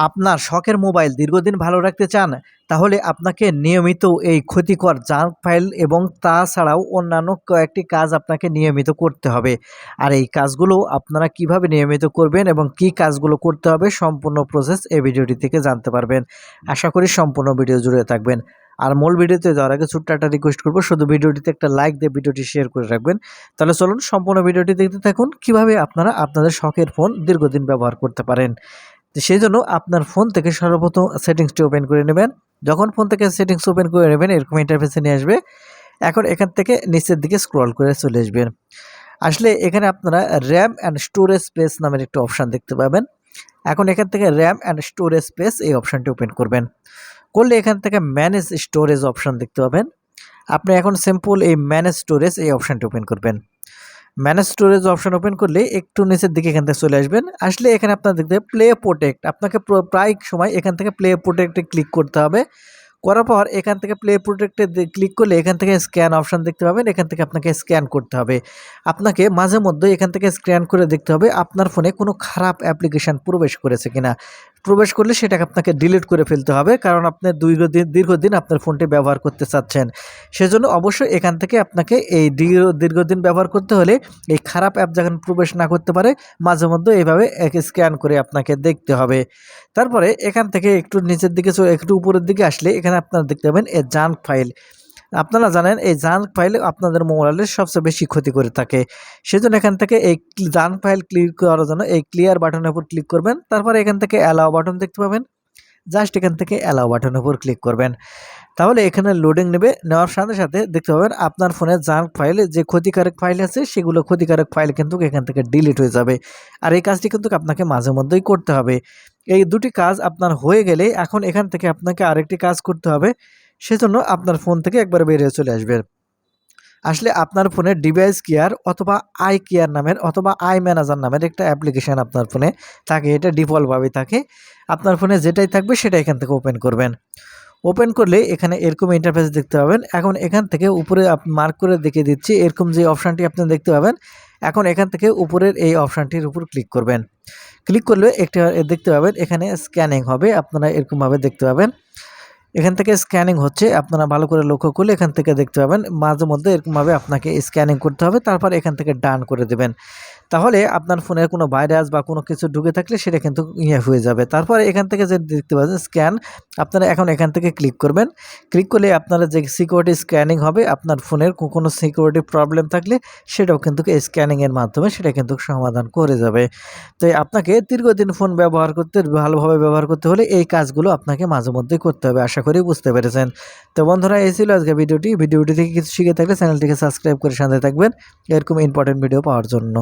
আপনার শখের মোবাইল দীর্ঘদিন ভালো রাখতে চান? তাহলে আপনাকে নিয়মিত এই ক্ষতিকর জাঙ্ক ফাইল এবং তাছাড়াও অন্যান্য কয়েকটি কাজ আপনাকে নিয়মিত করতে হবে। আর এই কাজগুলো আপনারা কিভাবে নিয়মিত করবেন এবং কি কাজগুলো করতে হবে সম্পূর্ণ প্রসেস এই ভিডিওটি থেকে জানতে পারবেন। আশা করি সম্পূর্ণ ভিডিও জুড়ে থাকবেন। আর মূল ভিডিওতে যাওয়ার আগে ছোট্ট একটা রিকোয়েস্ট করব, শুধু ভিডিওটিতে একটা লাইক দিয়ে ভিডিওটি শেয়ার করে রাখবেন। তাহলে চলুন সম্পূর্ণ ভিডিওটি দেখতে থাকুন কিভাবে আপনারা আপনাদের শখের ফোন দীর্ঘদিন ব্যবহার করতে পারেন। তো সেজন্য আপনার ফোন থেকে সর্বপ্রথম সেটিংসটি ওপেন করে নেবেন। যখন ফোন থেকে সেটিংস ওপেন করে নেবেন এরকম ইন্টারফেসে নিয়ে আসবে। এখন এখান থেকে নিচের দিকে স্ক্রল করে চলে আসবেন। আসলে এখানে আপনারা র্যাম অ্যান্ড স্টোরেজ স্পেস নামের একটা অপশান দেখতে পাবেন। এখন এখান থেকে র্যাম অ্যান্ড স্টোরেজ স্পেস এই অপশানটি ওপেন করবেন। করলে এখান থেকে ম্যানেজ স্টোরেজ অপশান দেখতে পাবেন। আপনি এখন সিম্পল এই ম্যানেজ স্টোরেজ এই অপশানটি ওপেন করবেন। ম্যানেজ স্টোরেজ অপশন ওপেন করলে একটু নিচের দিকে এখান থেকে চলে আসবেন। আসলে এখানে আপনার দেখতে প্লে প্রোটেক্ট, আপনাকে প্রায় সময় এখান থেকে প্লে প্রোটেক্টে ক্লিক করতে হবে। করার পর এখান থেকে প্লে প্রোটেক্টে ক্লিক করলে এখান থেকে স্ক্যান অপশন দেখতে পাবেন। এখান থেকে আপনাকে স্ক্যান করতে হবে। আপনাকে মাঝে মধ্যে এখান থেকে স্ক্যান করে দেখতে হবে আপনার ফোনে কোনো খারাপ অ্যাপ্লিকেশান প্রবেশ করেছে কিনা। প্রবেশ করলে সেটাকে আপনাকে ডিলিট করে ফেলতে হবে, কারণ আপনি দীর্ঘদিন আপনার ফোনটি ব্যবহার করতে চাচ্ছেন। সেজন্য অবশ্যই এখান থেকে আপনাকে এই দীর্ঘদিন ব্যবহার করতে হলে এই খারাপ অ্যাপ যখন প্রবেশ না করতে পারে মাঝে মধ্যে এইভাবে স্ক্যান করে আপনাকে দেখতে হবে। তারপরে এখান থেকে একটু নিচের দিকে একটু উপরের দিকে আসলে এখানে আপনারা দেখতে পাবেন এই জাঙ্ক ফাইল। আপনারা জানেন এই জাঙ্ক ফাইল আপনাদের মোবাইলের সবচেয়ে বেশি ক্ষতি করে থাকে। সেজন্য এখান থেকে এই জাঙ্ক ফাইল ক্লিক করার জন্য এই ক্লিয়ার বাটনের উপর ক্লিক করবেন। তারপরে এখান থেকে অ্যালাও বাটন দেখতে পাবেন। জাস্ট এখান থেকে অ্যালাও বাটনের উপর ক্লিক করবেন। তাহলে এখানে লোডিং নেবে। নেওয়ার সাথে সাথে দেখতে পাবেন আপনার ফোনের জাঙ্ক ফাইলে যে ক্ষতিকারক ফাইল আছে সেগুলো ক্ষতিকারক ফাইল কিন্তু এখান থেকে ডিলিট হয়ে যাবে। আর এই কাজটি কিন্তু আপনাকে মাঝে মধ্যেই করতে হবে। এই দুটি কাজ আপনার হয়ে গেলে এখন এখান থেকে আপনাকে আরেকটি কাজ করতে হবে। সেজন্য আপনার ফোন থেকে একবার বেরিয়ে চলে আসবেন। আসলে আপনার ফোনে ডিভাইস কেয়ার অথবা আই কেয়ার নামের অথবা আই ম্যানেজার নামের একটা অ্যাপ্লিকেশান আপনার ফোনে থাকে, এটা ডিফল্টভাবেই থাকে। আপনার ফোনে যেটাই থাকবে সেটা এখান থেকে ওপেন করবেন। ওপেন করলে এখানে এরকম ইন্টারফেস দেখতে পাবেন। এখন এখান থেকে উপরে মার্ক করে দেখিয়ে দিচ্ছি, এরকম যে অপশানটি আপনি দেখতে পাবেন। এখন এখান থেকে উপরের এই অপশানটির উপর ক্লিক করবেন। ক্লিক করলে একটা দেখতে পাবেন এখানে স্ক্যানিং হবে, আপনারা এরকমভাবে দেখতে পাবেন। এখান থেকে স্ক্যানিং হচ্ছে, আপনারা ভালো করে লক্ষ্য করলে এখান থেকে দেখতে পাবেন মাঝে মধ্যে এরকমভাবে আপনাকে স্ক্যানিং করতে হবে, তারপর এখান থেকে ডান করে দেবেন। তাহলে আপনার ফোনের কোনো ভাইরাস বা কোনো কিছু ঢুকে থাকলে সেটা কিন্তু হয়ে যাবে। তারপর এখান থেকে যে দেখতে পাচ্ছেন স্ক্যান, আপনারা এখন এখান থেকে ক্লিক করবেন। ক্লিক করলে আপনারা যে সিকিউরিটি স্ক্যানিং হবে, আপনার ফোনের কোনো সিকিউরিটি প্রবলেম থাকলে সেটাও কিন্তু এই স্ক্যানিংয়ের মাধ্যমে সেটা কিন্তু সমাধান করে যাবে। তো আপনাকে দীর্ঘদিন ফোন ব্যবহার করতে, ভালোভাবে ব্যবহার করতে হলে এই কাজগুলো আপনাকে মাঝে মধ্যেই করতে হবে। আশা করি বুঝতে পেরেছেন। তো বন্ধুরা, এই ছিল আজকে ভিডিওটি থেকে কিছু শিখে থাকলে চ্যানেলটিকে সাবস্ক্রাইব করে সাথে থাকবেন এরকম ইম্পর্টেন্ট ভিডিও পাওয়ার জন্য।